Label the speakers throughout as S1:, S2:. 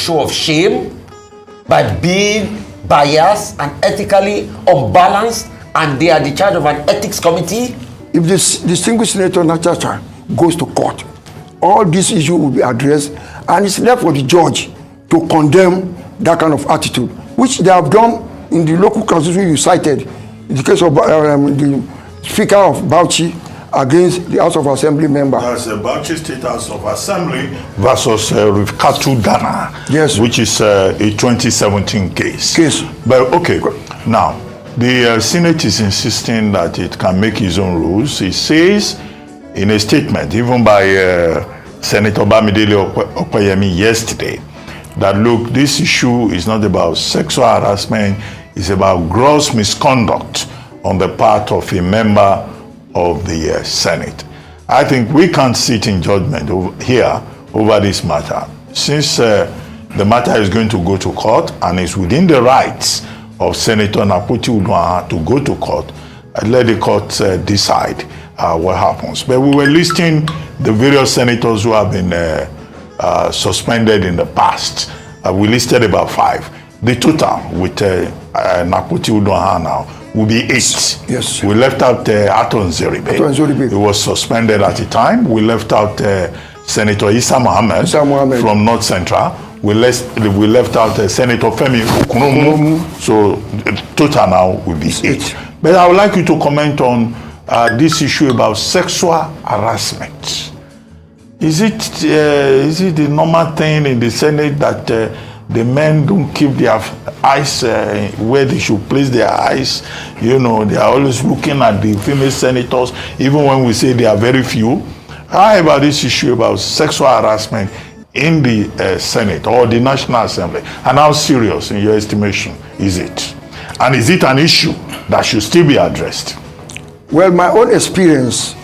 S1: show of shame by being biased and ethically unbalanced, and they are the charge of an ethics committee?
S2: If this distinguished Senator Natasha goes to court, all these issues will be addressed, and it's left for the judge to condemn that kind of attitude, which they have done in the local constitution you cited, in the case of the Speaker of Bauchi against the House of Assembly member.
S3: That's the Bauchi State House of Assembly versus Rifkatu Dana,
S2: yes,
S3: which is a 2017 case. But okay, now the Senate is insisting that it can make its own rules. It says in a statement, even by Senator Bamidele Okoyemi yesterday, that look, this issue is not about sexual harassment, it's about gross misconduct on the part of a member of the Senate. I think we can't sit in judgment here over this matter, since the matter is going to go to court and it's within the rights of Senator Nakpoti Uduaghan to go to court. Let the court decide what happens. But we were listing the various senators who have been suspended in the past. We listed about 5. The total with Nakpoti Uduaghan now will be 8.
S2: Yes.
S3: We left out Aton Zeribe. He was suspended at the time. We left out Senator Issa Mohammed from North Central. We left out Senator Femi Okunomu. So total now will be 8. But I would like you to comment on this issue about sexual harassment. Is it the normal thing in the Senate that the men don't keep their eyes where they should place their eyes? You know, they are always looking at the female senators, even when we say they are very few. How about this issue about sexual harassment in the Senate or the National Assembly? And how serious, in your estimation, is it? And is it an issue that should still be addressed?
S2: Well, my own experience,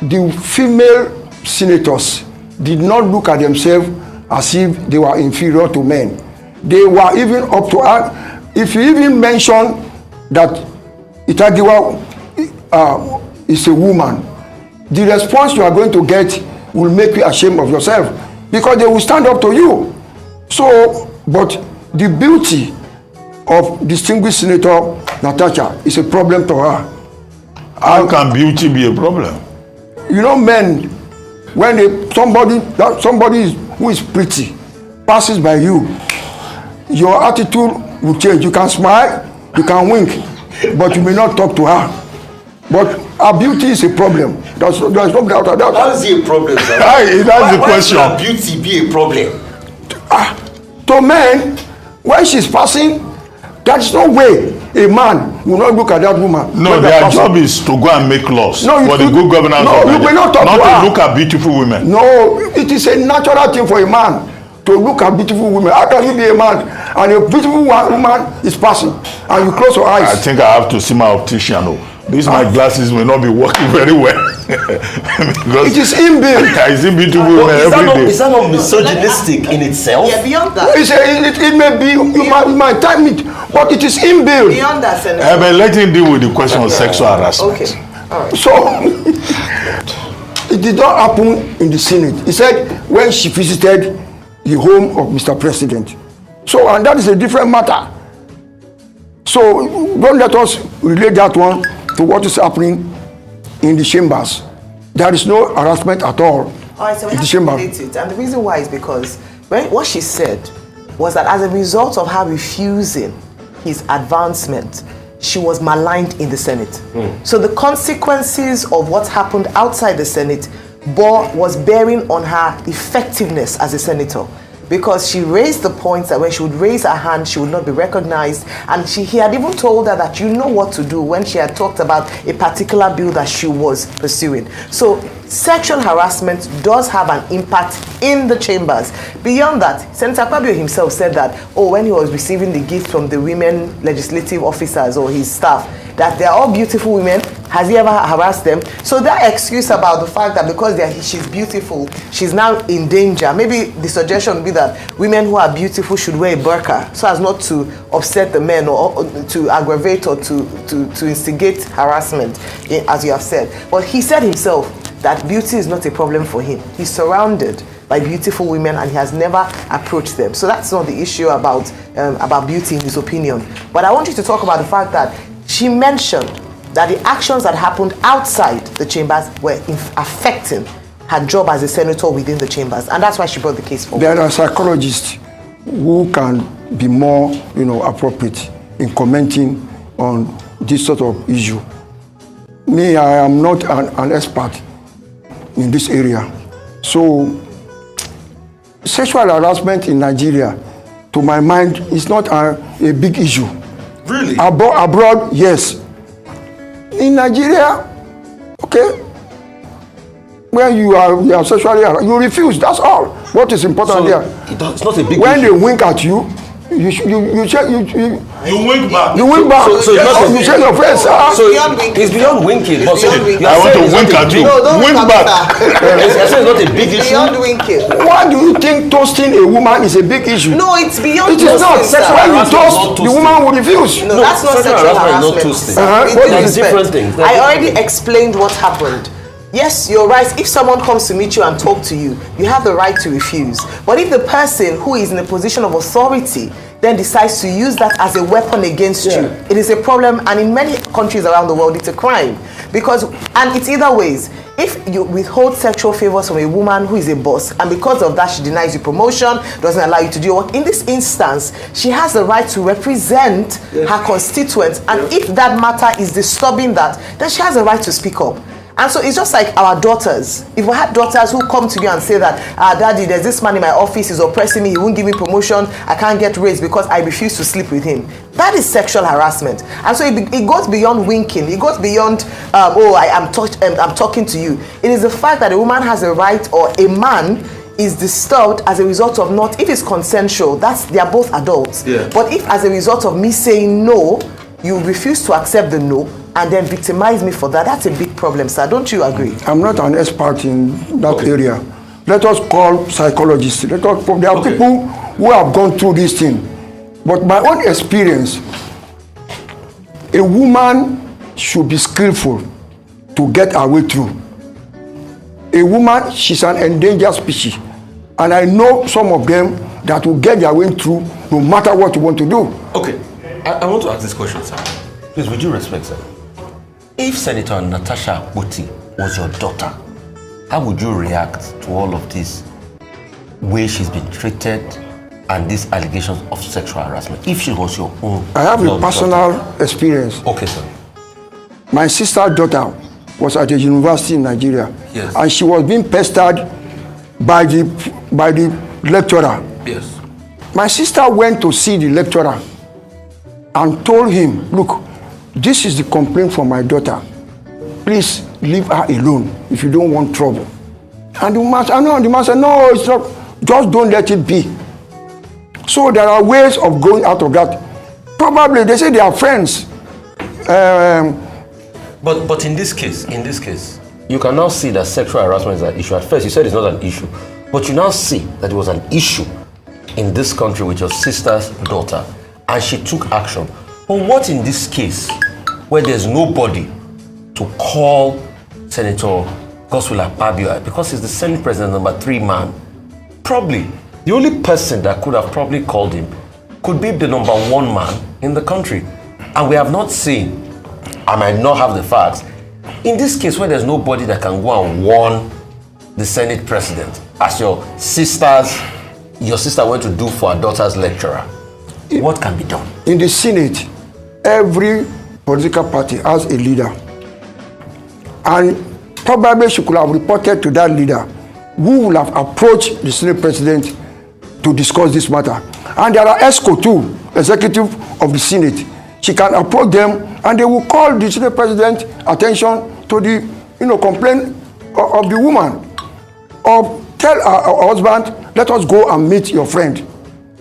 S2: the female senators did not look at themselves as if they were inferior to men. They were even up to, if you even mention that Itagiwa is a woman, the response you are going to get will make you ashamed of yourself, because they will stand up to you. So, but the beauty of distinguished Senator Natasha is a problem to her.
S3: How can beauty be a problem?
S2: You know, men, when somebody who is pretty passes by you, your attitude will change. You can smile, you can wink, but you may not talk to her. But her beauty is a problem. There's no doubt about that.
S1: How is it a problem, sir?
S3: That's the question.
S1: Why should beauty be a problem?
S2: To men, when she's passing, there's no way a man will not look at that woman.
S3: No, their job is to go and make laws for the good governance of
S2: Nigeria.
S3: You may not talk to look at beautiful women.
S2: No, it is a natural thing for a man to look at beautiful women. How can you be a man and a beautiful woman is passing and you close your eyes?
S3: I think I have to see my optician. These my glasses will not be working very well.
S2: It is inbuilt.
S3: I see beautiful women every day.
S1: Is that not misogynistic in itself?
S4: Yeah, beyond that.
S2: It may be, you might time it, but it is inbuilt.
S4: Beyond that, Senator.
S3: But let him deal with the question of sexual harassment.
S4: Okay. All right.
S2: So, it did not happen in the Senate. He said when she visited the home of Mr. President. So, and that is a different matter. So, don't let us relate that one to what is happening in the chambers. There is no harassment at all.
S4: All right, so we
S2: in
S4: have
S2: the
S4: to
S2: chamber.
S4: relate it. And the reason why is because what she said was that as a result of her refusing his advancement, she was maligned in the Senate. So the consequences of what happened outside the Senate was bearing on her effectiveness as a senator, because she raised the point that when she would raise her hand, she would not be recognized. And he had even told her that you know what to do when she had talked about a particular bill that she was pursuing. So sexual harassment does have an impact in the chambers. Beyond that, Senator Akpabio himself said that, when he was receiving the gift from the women legislative officers or his staff, that they're all beautiful women. Has he ever harassed them? So that excuse about the fact that because she's beautiful, she's now in danger. Maybe the suggestion would be that women who are beautiful should wear a burqa so as not to upset the men or to aggravate or to instigate harassment, as you have said. But he said himself that beauty is not a problem for him. He's surrounded by beautiful women and he has never approached them. So that's not the issue about beauty in his opinion. But I want you to talk about the fact that she mentioned that the actions that happened outside the chambers were affecting her job as a senator within the chambers, and that's why she brought the case forward.
S2: There are psychologists who can be more, appropriate in commenting on this sort of issue. Me, I am not an expert in this area. So, sexual harassment in Nigeria, to my mind, is not a big issue.
S1: Really?
S2: Abroad, yes. In Nigeria, okay, when you are sexually harassed, you refuse. That's all. What is important there?
S1: It's not a big
S2: when
S1: issue.
S2: they wink at you, you
S3: wink back.
S2: You wink back.
S1: So it's not
S2: you shake your face.
S1: So it's beyond winking. But so
S3: I want to wink at you.
S4: No,
S3: Wink back.
S1: You're saying it's not a big issue.
S4: Beyond winking.
S2: Why do you think toasting a woman is a big issue?
S4: No, it's beyond
S2: It is not.
S4: toasting, sir.
S2: When you
S1: Harassment is
S2: toast,
S1: not
S2: the
S1: toasting.
S2: woman will refuse.
S4: No, that's not
S1: sexual
S4: sexual
S1: harassment is not
S4: harassment.
S1: toasting.
S4: With
S2: What
S4: due
S2: is
S1: different
S4: respect,
S1: things?
S4: I already explained what happened. Yes, you're right. If someone comes to meet you and talk to you, you have the right to refuse. But if the person who is in a position of authority then decides to use that as a weapon against you, it is a problem. And in many countries around the world, it's a crime. And it's either ways. If you withhold sexual favors from a woman who is a boss, and because of that she denies you promotion, doesn't allow you to do your work, in this instance, she has the right to represent her constituents. And if that matter is disturbing that, then she has the right to speak up. And so it's just like our daughters. If we had daughters who come to you and say that, Daddy, there's this man in my office, he's oppressing me, he won't give me promotion, I can't get raised because I refuse to sleep with him. That is sexual harassment. And so it goes beyond winking. It goes beyond, I'm talking to you. It is the fact that a woman has a right, or a man is disturbed as a result of not, if it's consensual, they are both adults. Yeah. But if as a result of me saying no, you refuse to accept the no, and then victimize me for that, that's a big problem, sir. Don't you agree?
S2: I'm not an expert in that area. Let us call psychologists. There are people who have gone through this thing. But my own experience, a woman should be skillful to get her way through. A woman, she's an endangered species. And I know some of them that will get their way through no matter what you want to do.
S1: Okay, I want to ask this question, sir. Please, with due respect, sir. If Senator Natasha Akpoti was your daughter, how would you react to all of this way she's been treated and these allegations of sexual harassment? If she was your own
S2: I have a personal experience.
S1: Okay, sir.
S2: My sister's daughter was at a university in Nigeria.
S1: Yes.
S2: And she was being pestered by the lecturer.
S1: Yes.
S2: My sister went to see the lecturer and told him, look, this is the complaint from my daughter. Please leave her alone if you don't want trouble. And the man said, no, it's not. Just don't let it be. So there are ways of going out of that. Probably they say they are friends.
S1: But in this case, you can now see that sexual harassment is an issue. At first, you said it's not an issue, but you now see that it was an issue in this country with your sister's daughter, and she took action. But what in this case, where there's nobody to call Senator Godswill Akpabio, because he's the Senate President #3 man, probably the only person that could have probably called him could be the #1 man in the country. And we have not seen, I might not have the facts, in this case where there's nobody that can go and warn the Senate President, as your sister went to do for her daughter's lecturer, what can be done?
S2: In the Senate, every political party has a leader. And probably she could have reported to that leader, who will have approached the Senate President to discuss this matter. And there are ESCO too, executive of the Senate. She can approach them and they will call the Senate President attention to the complaint of the woman. Or tell her husband, let us go and meet your friend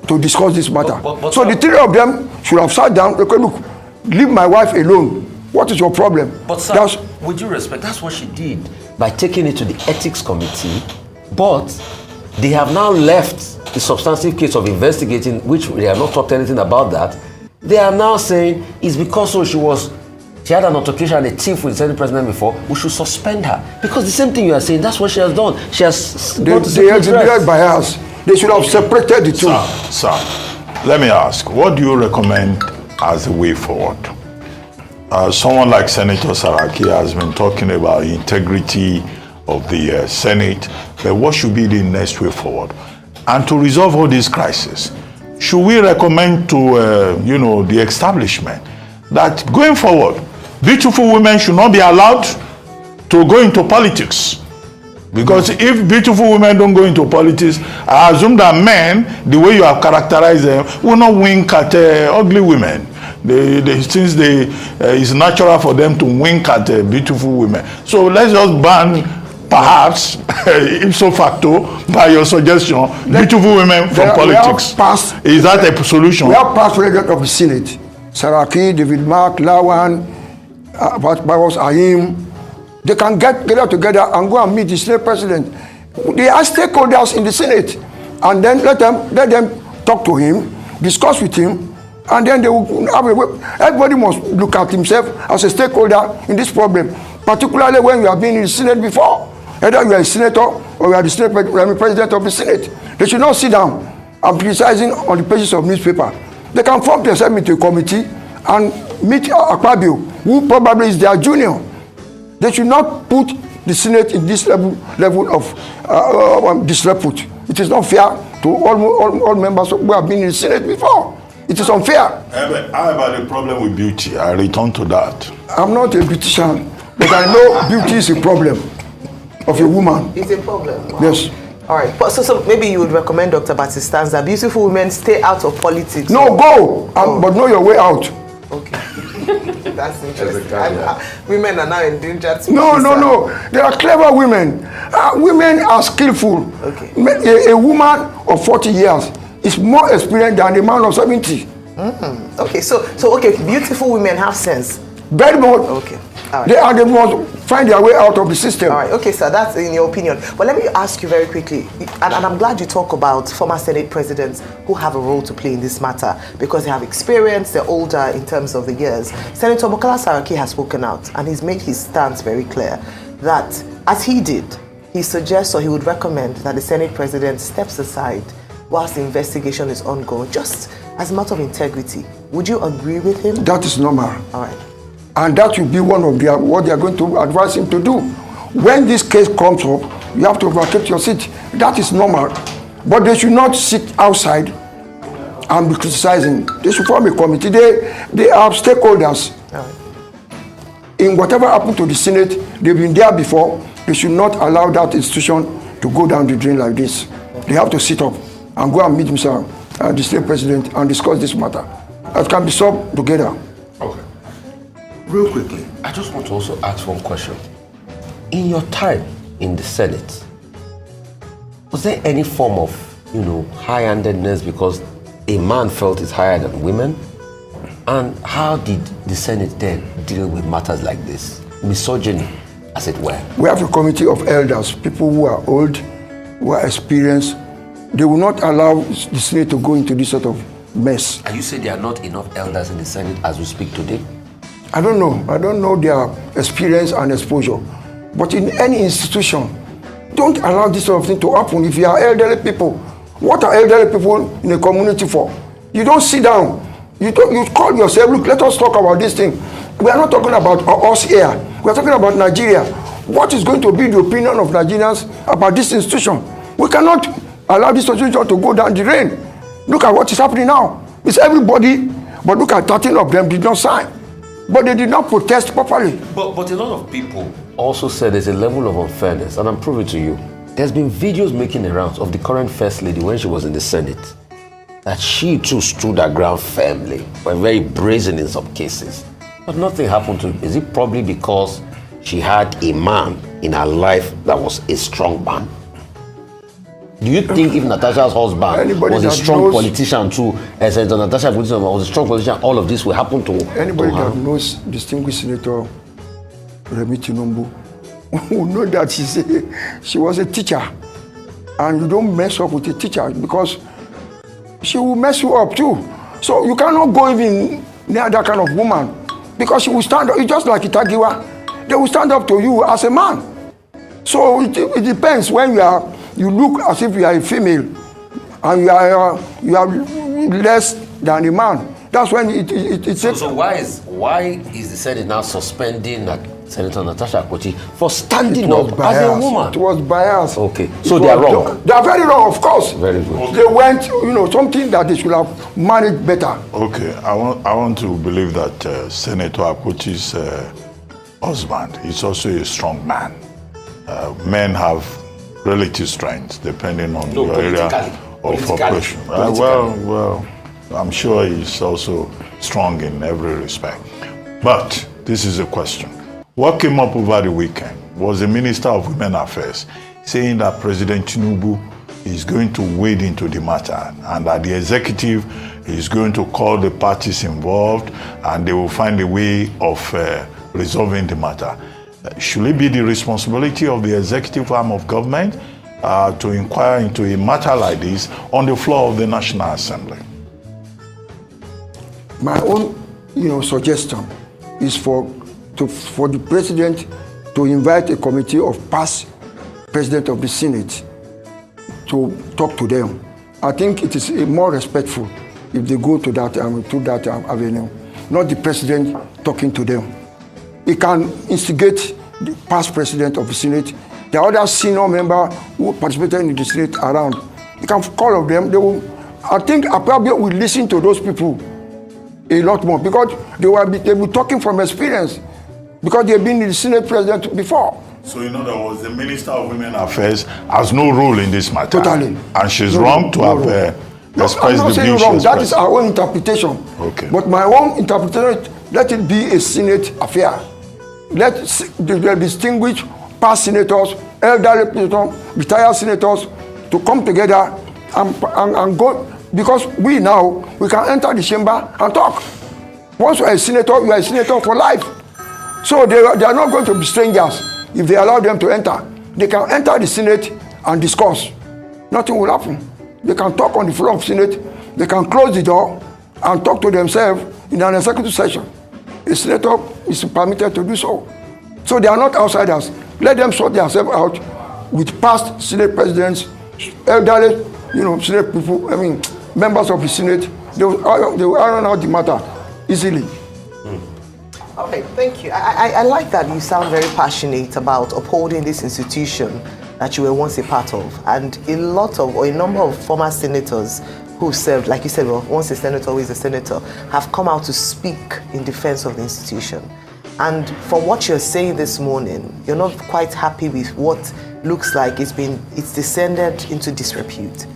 S2: to discuss this matter. So the three of them should have sat down. Okay, look, leave my wife alone. What is your problem?
S1: But sir, with due respect, that's what she did by taking it to the ethics committee. But they have now left the substantive case of investigating, which they have not talked anything about that. They are now saying it's because she was She had an altercation and a tiff with the Senate president before. We should suspend her. Because the same thing you are saying, that's what she has done. She has...
S2: They exhibited bias. They should have separated the two.
S3: Sir, let me ask, what do you recommend as the way forward? Someone like Senator Saraki has been talking about integrity of the Senate, but what should be the next way forward? And to resolve all these crises, should we recommend to, the establishment that going forward, beautiful women should not be allowed to go into politics? Because if beautiful women don't go into politics, I assume that men, the way you have characterized them, will not wink at ugly women. It's natural for them to wink at beautiful women. So let's just ban, perhaps, ipso facto, by your suggestion, beautiful women from politics. Is that a solution?
S2: We have past president of the Senate, Saraki, David Mark, Lawan, Baros Ayim. They can get together and go and meet the Senate president. They are stakeholders in the Senate, and then let them talk to him, discuss with him, and then they will have everybody must look at himself as a stakeholder in this problem, particularly when you have been in the Senate before. Either you are a senator or you are the president of the Senate. They should not sit down and criticizing on the pages of newspaper. They can form themselves into a committee and meet Akpabio, who probably is their junior. They should not put the Senate in this level of disrepute. It is not fair to all members who have been in the Senate before. It is unfair.
S3: How about the problem with beauty? I return to that.
S2: I'm not a beautician, but I know beauty is a problem of a woman.
S4: It's a problem. Wow.
S2: Yes.
S4: All right. So maybe you would recommend Dr. Batistanza that beautiful women stay out of politics.
S2: No, go, but know your way out.
S4: Okay. That's interesting. Women are now in danger.
S2: No. There are clever women. Women are skillful.
S4: Okay.
S2: A woman of 40 years is more experienced than a man of 70.
S4: Okay, so beautiful women have sense.
S2: Very much.
S4: Okay. All right.
S2: They are the ones find their way out of the system.
S4: All right. Okay, sir. That's in your opinion. But let me ask you very quickly, and I'm glad you talk about former Senate presidents who have a role to play in this matter because they have experience, they're older in terms of the years. Senator Bukola Saraki has spoken out and he's made his stance very clear that, as he did, he suggests or he would recommend that the Senate president steps aside whilst the investigation is ongoing, just as a matter of integrity. Would you agree with him?
S2: That is normal.
S4: All right.
S2: And that will be one of what they are going to advise him to do. When this case comes up, you have to vacate your seat. That is normal. But they should not sit outside and be criticizing. They should form a committee. They are stakeholders.
S4: All right.
S2: In whatever happened to the Senate, they've been there before. They should not allow that institution to go down the drain like this. They have to sit up and go and meet Mr. The Senate President and discuss this matter. That can be solved together.
S1: Okay. Real quickly, I just want to also ask one question. In your time in the Senate, was there any form of, high-handedness because a man felt it's higher than women? And how did the Senate then deal with matters like this? Misogyny, as it were.
S2: We have a committee of elders, people who are old, who are experienced. They will not allow the Senate to go into this sort of mess.
S1: And you say there are not enough elders in the Senate as we speak today?
S2: I don't know. I don't know their experience and exposure. But in any institution, don't allow this sort of thing to happen. If you are elderly people, what are elderly people in a community for? You don't sit down. You call yourself, look, let us talk about this thing. We are not talking about us here. We are talking about Nigeria. What is going to be the opinion of Nigerians about this institution? We cannot allow this institution to go down the drain. Look at what is happening now. It's everybody, but look at 13 of them did not sign. But they did not protest properly.
S1: But a lot of people also said there's a level of unfairness, and I'm proving to you. There's been videos making the rounds of the current First Lady when she was in the Senate, that she too stood her ground firmly, but very brazen in some cases. But nothing happened to her. Is it probably because she had a man in her life that was a strong man? Do you think if Natasha's husband was a strong politician too, as Natasha was a strong politician, all of this will happen to
S2: anybody that knows distinguished Senator Remi Tinubu will know that she was a teacher, and you don't mess up with a teacher because she will mess you up too. So you cannot go even near that kind of woman. Because she will stand up. It's just like Itagiwa. They will stand up to you as a man. So it depends. When you look as if you are a female and you are less than a man. That's when it
S1: So why is the Senate now suspending Senator Natasha Akpoti for standing up as a woman?
S2: It was biased.
S1: Okay, so they are wrong.
S2: They are very wrong, of course.
S1: Very good.
S3: Okay.
S2: They went, something that they should have managed better.
S3: Okay, I want to believe that Senator Akpoti's husband is also a strong man. Men have relative strength depending on your area of operation. Well, I'm sure he's also strong in every respect. But this is a question. What came up over the weekend was the Minister of Women Affairs saying that President Tinubu is going to wade into the matter and that the executive is going to call the parties involved and they will find a way of resolving the matter. Should it be the responsibility of the executive arm of government to inquire into a matter like this on the floor of the National Assembly?
S2: My own, suggestion is for the president to invite a committee of past president of the Senate to talk to them. I think it is more respectful if they go to that avenue, not the president talking to them. He can instigate the past president of the Senate, the other senior member who participated in the Senate around. He can call of them. I think probably will listen to those people a lot more because they will be talking from experience because they've been the Senate president before.
S3: So in other words, the Minister of Women Affairs has no role in this matter.
S2: Totally.
S3: And she's wrong to have expressed the view she expressed.
S2: That is our own interpretation.
S3: Okay.
S2: But my own interpretation, let it be a Senate affair. Let the distinguished past senators, elderly senators, retired senators to come together and go. Because we can enter the chamber and talk. Once you are a senator for life. So they are not going to be strangers if they allow them to enter. They can enter the Senate and discuss. Nothing will happen. They can talk on the floor of the Senate. They can close the door and talk to themselves in an executive session. A senator is permitted to do so. So they are not outsiders. Let them sort themselves out with past Senate presidents, elderly, Senate people, members of the Senate. They will iron out the matter easily.
S4: Okay, thank you. I like that you sound very passionate about upholding this institution that you were once a part of. And a number of former senators who served, like you said, well, once a senator, always a senator, have come out to speak in defense of the institution. And from what you're saying this morning, you're not quite happy with what looks like it's descended into disrepute.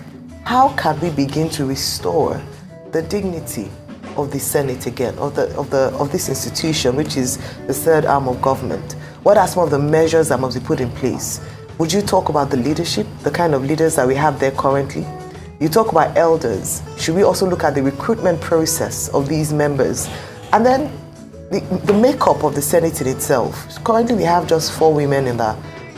S4: How can we begin to restore the dignity of the Senate again, of this institution, which is the third arm of government? What are some of the measures that must be put in place? Would you talk about the leadership, the kind of leaders that we have there currently? You talk about elders. Should we also look at the recruitment process of these members? And then the makeup of the Senate in itself. Currently we have just 4 women in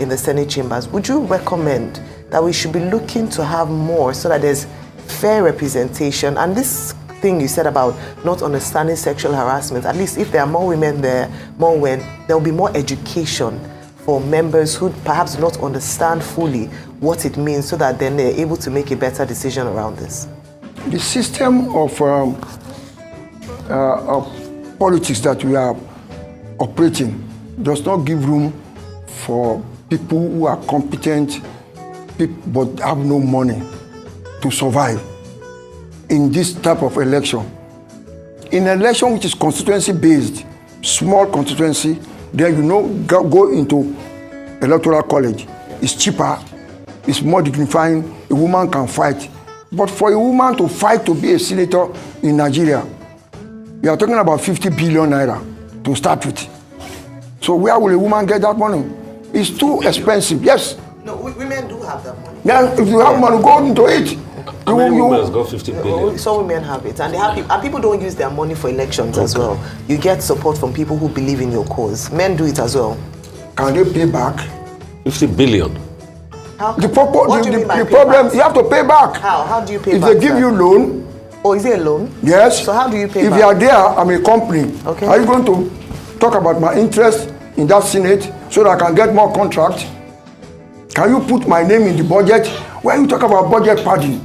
S4: the Senate chambers. Would you recommend that we should be looking to have more so that there's fair representation? And this thing you said about not understanding sexual harassment, at least if there are more women there, there will be more education for members who perhaps do not understand fully what it means so that then they're able to make a better decision around this.
S2: The system of politics that we are operating does not give room for people who are competent but have no money to survive in this type of election. In an election which is constituency based, small constituency, then go into electoral college. It's cheaper, it's more dignifying, a woman can fight. But for a woman to fight to be a senator in Nigeria, we are talking about 50 billion naira to start with. So where will a woman get that money? It's too expensive, yes.
S4: No, women do have that money.
S2: Then if you have money, go into it.
S1: How many women has got 50 billion?
S4: Some women have it, and people don't use their money for elections as well. You get support from people who believe in your cause. Men do it as well.
S2: Can they pay back?
S1: 50 billion.
S2: The problem, you have to pay back.
S4: How do you pay
S2: back? If they give you loan,
S4: Oh, is it a loan?
S2: Yes.
S4: So how do you pay
S2: If
S4: back?
S2: you are there, I'm a company.
S4: Okay.
S2: Are you going to talk about my interest in that Senate so that I can get more contract? Can you put my name in the budget? When you talk about budget padding,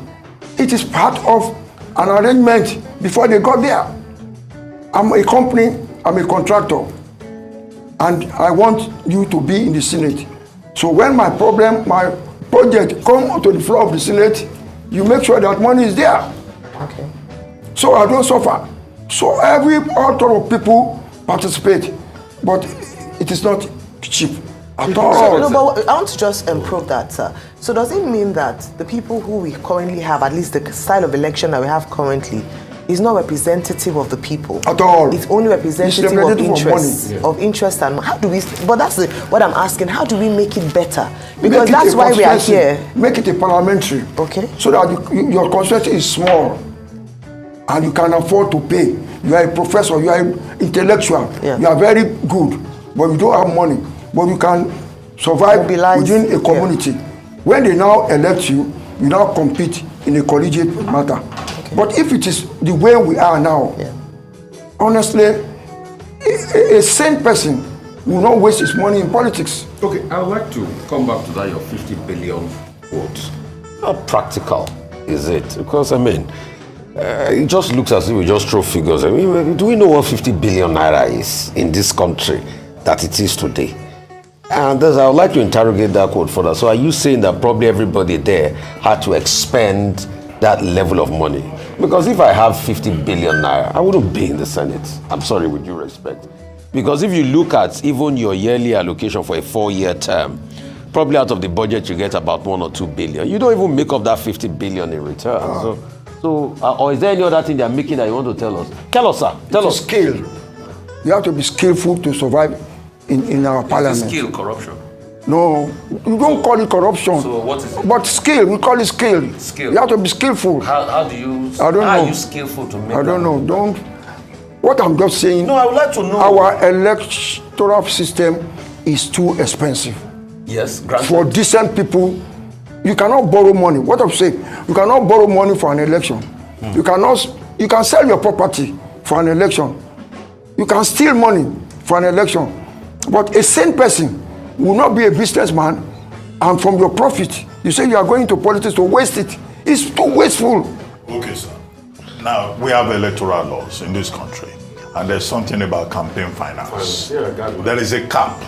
S2: it is part of an arrangement before they got there. I'm a company, I'm a contractor, and I want you to be in the Senate. So when my project come to the floor of the Senate, you make sure that money is there.
S4: Okay.
S2: So I don't suffer. So all sort of people participate, but it is not cheap at all.
S4: No, but I want to just improve that, sir. So does it mean that the people who we currently have, at least the style of election that we have currently, is not representative of the people
S2: at all?
S4: It's only representative of interest, of interest, and how do we? But that's what I'm asking. How do we make it better? Because that's why we are here.
S2: Make it a parliamentary.
S4: Okay.
S2: So that your constituency is small, and you can afford to pay. You are a professor. You are an intellectual.
S4: Yeah.
S2: You are very good, but you don't have money. But you can survive within a community. Yeah. When they now elect you, you now compete in a collegiate matter. Okay. But if it is the way we are now, yeah, honestly, a sane person will not waste his money in politics.
S1: Okay, I would like to come back to that, your 50 billion votes. How practical is it? Because, I mean, it just looks as if we just throw figures. I mean, do we know what 50 billion naira is in this country that it is today? And I would like to interrogate that quote further. So are you saying that probably everybody there had to expend that level of money? Because if I have 50 billion naira, I wouldn't be in the Senate. I'm sorry, with due respect. Because if you look at even your yearly allocation for a 4-year term, probably out of the budget you get about 1 or 2 billion. You don't even make up that 50 billion in return. Or is there any other thing they're making that you want to tell us? Tell us, sir. Tell us.
S2: Skill. You have to be skillful to survive in our parliament.
S1: Skill, corruption?
S2: No, you don't call it corruption.
S1: So what is it?
S2: But skill, we call it skill.
S1: Skill.
S2: You have to be skillful.
S1: How do you?
S2: I don't know.
S1: How are you skillful to make?
S2: I don't know. Don't. What I'm just saying.
S1: No, I would like to know.
S2: Our electoral system is too expensive.
S1: Yes, granted.
S2: For decent people, you cannot borrow money. What I'm saying, you cannot borrow money for an election. You cannot. You can sell your property for an election. You can steal money for an election. But a sane person will not be a businessman, and from your profit, you say you are going to politics to waste it. It's too wasteful.
S3: Okay, sir. Now, we have electoral laws in this country, and there's something about campaign finance.
S1: Yeah,
S3: there is a cap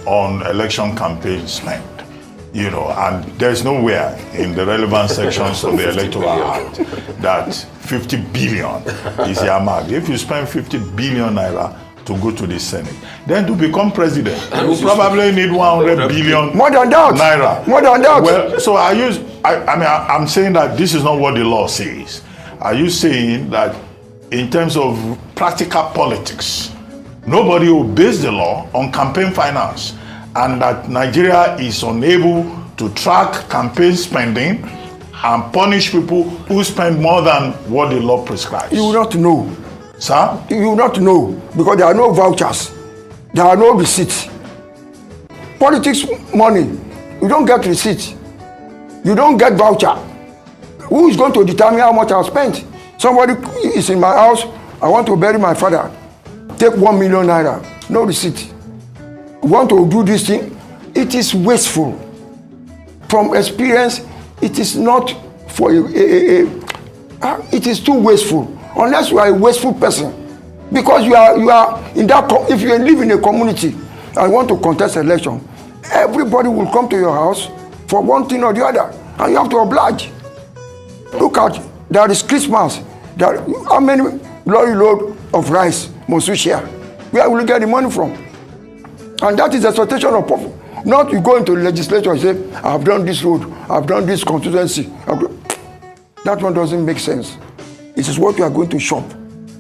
S3: on election campaign spend, and there's nowhere in the relevant sections of the Electoral Act that 50 billion is earmarked. If you spend 50 billion naira to go to the Senate, then to become president, you probably need 100 billion
S2: more than that.
S3: Naira.
S2: More than that.
S3: Well, so I'm saying that this is not what the law says. Are you saying that in terms of practical politics, nobody obeys the law on campaign finance, and that Nigeria is unable to track campaign spending and punish people who spend more than what the law prescribes?
S2: You will not know.
S3: Sir?
S2: You will not know, because there are no vouchers. There are no receipts. Politics money, you don't get receipts. You don't get voucher. Who is going to determine how much I spent? Somebody is in my house, I want to bury my father. Take 1 million naira, no receipt. You want to do this thing? It is wasteful. From experience, it is not for it is too wasteful. Unless you are a wasteful person, because you are in that. If you live in a community and want to contest election, everybody will come to your house for one thing or the other, and you have to oblige. Look at, there is Christmas. How many lorry load of rice must you share? Where will you get the money from? And that is the expectation of people. Not you go into the legislature and say, I've done this road, I've done this constituency. That one doesn't make sense. It is what you are going to shop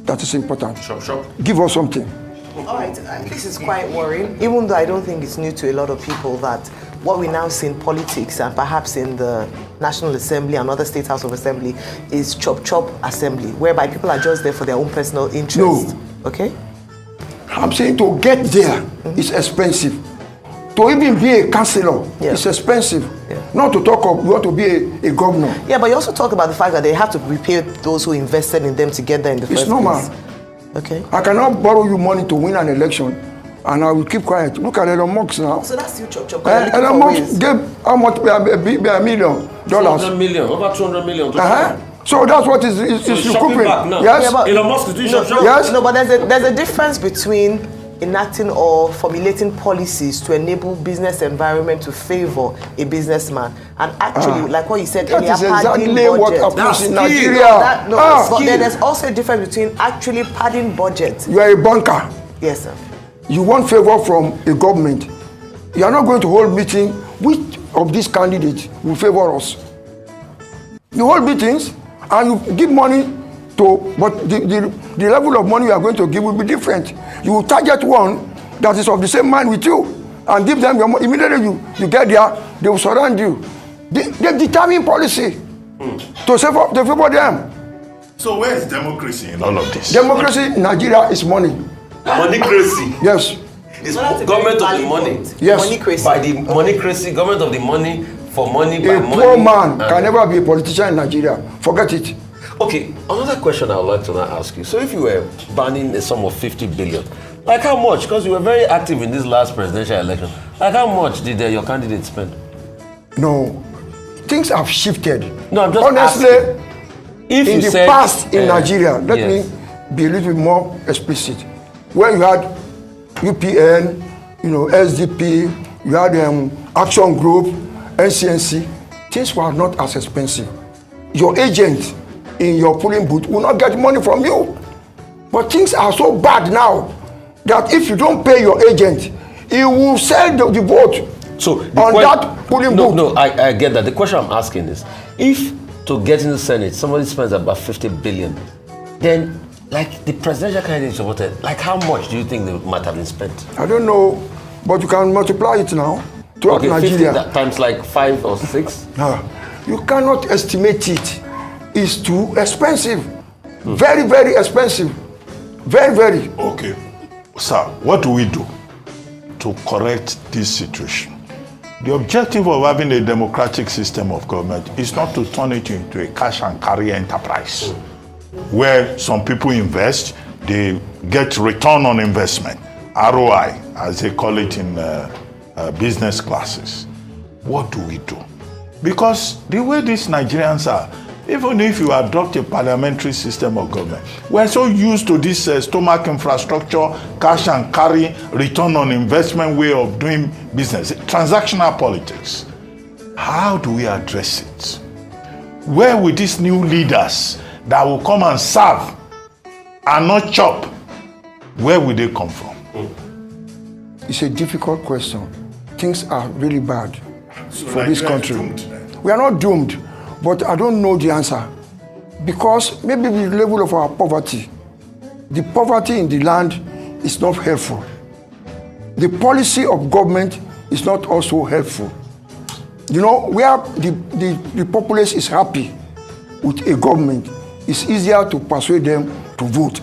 S2: that is important.
S1: Shop.
S2: Give us something.
S4: All right, this is quite worrying, even though I don't think it's new to a lot of people that what we now see in politics and perhaps in the National Assembly and other State House of Assembly is chop assembly, whereby people are just there for their own personal interest.
S2: No.
S4: Okay?
S2: I'm saying to get there is expensive. To even be a councillor, it's expensive. Not to talk of you want to be a governor.
S4: Yeah, but you also talk about the fact that they have to repay those who invested in them together in the first place. It's normal. Okay.
S2: I cannot borrow you money to win an election, and I will keep quiet. Look at Elon Musk now.
S4: So that's still chop.
S2: Elon Musk gave how much? $1 million.
S1: 200 million, over 200 million.
S2: So that's what is recouping.
S1: Yes. Yeah, Elon Musk is doing shopping.
S2: Yes.
S4: No, but there's a difference between enacting or formulating policies to enable business environment to favor a businessman and actually, like what you said earlier, padding budget.
S2: What happens in Nigeria.
S4: But then there's also a difference between actually padding budget.
S2: You are a banker.
S4: Yes, sir.
S2: You want favor from a government. You are not going to hold meeting. Which of these candidates will favor us? You hold meetings and you give money to, but the level of money you are going to give will be different. You will target one that is of the same mind with you and give them your money. Immediately you get there, they will surround you. They determine policy to favor them.
S3: So where is democracy in all of this?
S2: Democracy in Nigeria is money.
S1: Moneycracy.
S2: Yes.
S1: It's government of the money.
S2: Yes.
S1: Moneycracy. By the moneycracy, government of the money, for money, by money.
S2: A poor man can never be a politician in Nigeria. Forget it.
S1: Okay, another question I would like to now ask you. So if you were banning a sum of 50 billion, like how much? Because you were very active in this last presidential election. Like how much did your candidate spend?
S2: No, things have shifted.
S1: No, I'm just
S2: honestly,
S1: asking. If
S2: in the past in Nigeria, let me be a little bit more explicit. Where you had UPN, SDP, you had Action Group, NCNC, things were not as expensive. Your agent in your polling booth will not get money from you. But things are so bad now that if you don't pay your agent, he will sell the vote on that polling booth.
S1: No, I get that. The question I'm asking is, if to get in the Senate, somebody spends about 50 billion, then like the presidential candidate supported, like how much do you think they might have been spent?
S2: I don't know, but you can multiply it now throughout Nigeria.
S1: 50 times like 5 or 6?
S2: You cannot estimate it. It's too expensive. Very, very expensive. Very, very.
S3: Okay. Sir, what do we do to correct this situation? The objective of having a democratic system of government is not to turn it into a cash and carry enterprise where some people invest, they get return on investment, ROI, as they call it in business classes. What do we do? Because the way these Nigerians are, even if you adopt a parliamentary system of government, we're so used to this stomach infrastructure, cash and carry, return on investment way of doing business, transactional politics. How do we address it? Where will these new leaders that will come and serve and not chop, where will they come from?
S2: It's a difficult question. Things are really bad for this country. We are not doomed, but I don't know the answer. Because maybe the level of our poverty, the poverty in the land is not helpful. The policy of government is not also helpful. Where the populace is happy with a government, it's easier to persuade them to vote.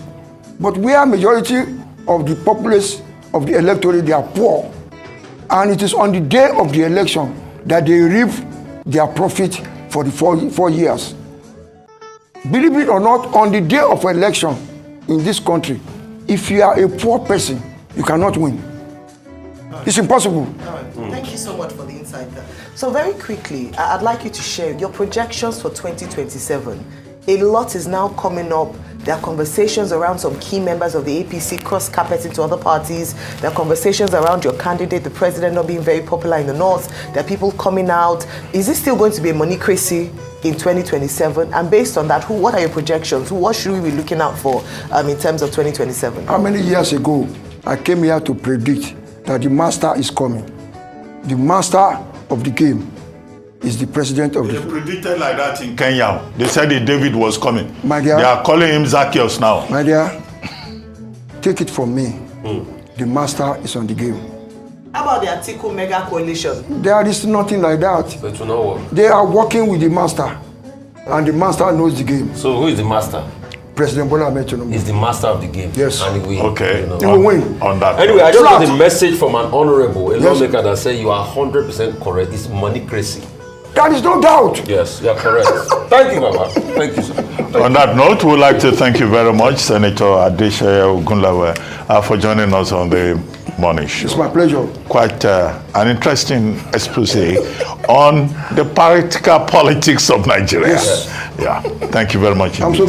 S2: But where majority of the populace of the electorate, they are poor, and it is on the day of the election that they reap their profit for the 4 years. Believe it or not, on the day of election in this country, if you are a poor person, you cannot win. It's impossible.
S4: Thank you so much for the insight there. So very quickly, I'd like you to share your projections for 2027. A lot is now coming up. There are conversations around some key members of the APC cross-carpet into other parties. There are conversations around your candidate, the president, not being very popular in the north. There are people coming out. Is this still going to be a moneycracy in 2027? And based on that, what are your projections? What should we be looking out for in terms of 2027?
S2: How many years ago I came here to predict that the master is coming? The master of the game is the president of the...
S3: They predicted like that in Kenya. They said that David was coming.
S2: My dear,
S3: they are calling him Zacchaeus now.
S2: My dear, take it from me. The master is on the game.
S4: How about the Atiku mega coalition?
S2: There is nothing like that.
S1: But you know what?
S2: They are working with the master, and the master knows the game.
S1: So who is the master?
S2: President Bola Ahmed Tinubu.
S1: He's the master of the game.
S2: Yes.
S1: And he will,
S3: Okay.
S1: you know.
S2: He will win.
S3: On that.
S1: Anyway, I just
S2: Flat.
S1: got a message from an honorable, a
S2: Yes.
S1: lawmaker that said you are 100% correct. It's moneycracy.
S2: There is no doubt.
S1: Yes, you are correct. Thank you, Baba. Thank you, sir.
S3: On that note, we'd like to thank you very much, Senator Adesanya Ogunlewe, for joining us on the morning show.
S2: It's my pleasure.
S3: Quite an interesting expose on the political politics of Nigeria.
S2: Yes.
S3: Yeah. Thank you very much.
S2: I'm
S3: indeed.
S2: so